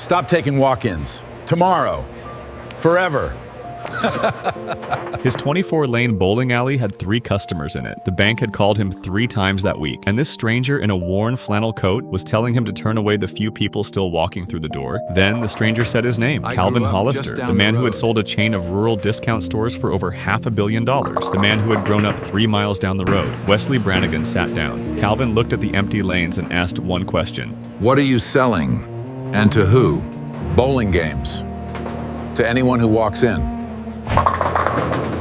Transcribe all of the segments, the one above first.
Stop taking walk-ins. Tomorrow. Forever. His 24-lane bowling alley had 3 customers in it. The bank had called him 3 times that week, and this stranger in a worn flannel coat was telling him to turn away the few people still walking through the door. Then the stranger said his name, Calvin Hollister, the man who had sold a chain of rural discount stores for over $500 million, the man who had grown up 3 miles down the road. Wesley Brannigan sat down. Calvin looked at the empty lanes and asked one question. What are you selling? And to who? Bowling games. To anyone who walks in.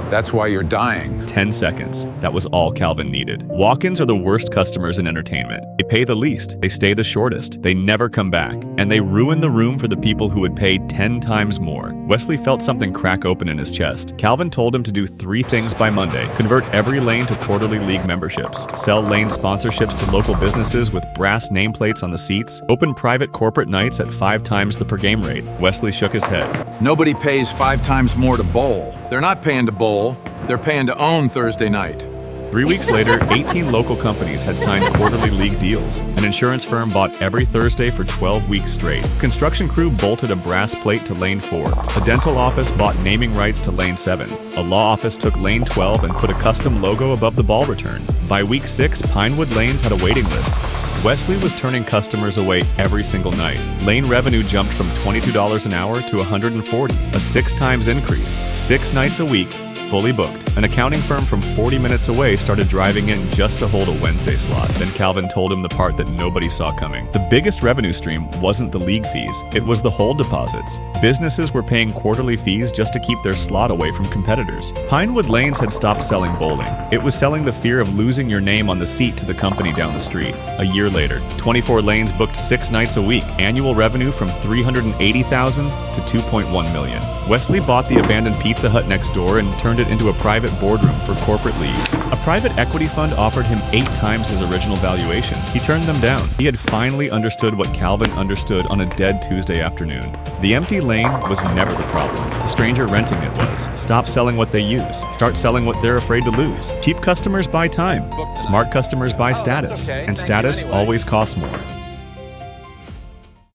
That's why you're dying. 10 seconds. That was all Calvin needed. Walk-ins are the worst customers in entertainment. They pay the least, they stay the shortest, they never come back, and they ruin the room for the people who would pay 10 times more. Wesley felt something crack open in his chest. Calvin told him to do 3 things by Monday. Convert every lane to quarterly league memberships. Sell lane sponsorships to local businesses with brass nameplates on the seats. Open private corporate nights at 5 times the per game rate. Wesley shook his head. Nobody pays 5 times more to bowl. They're not paying to bowl. They're paying to own Thursday night. 3 weeks later, 18 local companies had signed quarterly league deals. An insurance firm bought every Thursday for 12 weeks straight. A construction crew bolted a brass plate to lane 4. A dental office bought naming rights to lane 7. A law office took lane 12 and put a custom logo above the ball return. By week 6, Pinewood Lanes had a waiting list. Wesley was turning customers away every single night. Lane revenue jumped from $22 an hour to $140, a 6 times increase. 6 nights a week, fully booked. An accounting firm from 40 minutes away started driving in just to hold a Wednesday slot. Then Calvin told him the part that nobody saw coming. The biggest revenue stream wasn't the league fees, it was the hold deposits. Businesses were paying quarterly fees just to keep their slot away from competitors. Pinewood Lanes had stopped selling bowling. It was selling the fear of losing your name on the seat to the company down the street. A year later, 24 Lanes booked 6 nights a week, annual revenue from $380,000 to $2.1 million. Wesley bought the abandoned Pizza Hut next door and turned it into a private boardroom for corporate leagues. A private equity fund offered him 8 times his original valuation. He turned them down. He had finally understood what Calvin understood on a dead Tuesday afternoon. The empty lane was never the problem. The stranger renting it was. Stop selling what they use. Start selling what they're afraid to lose. Cheap customers buy time. Smart customers buy status. And status always costs more.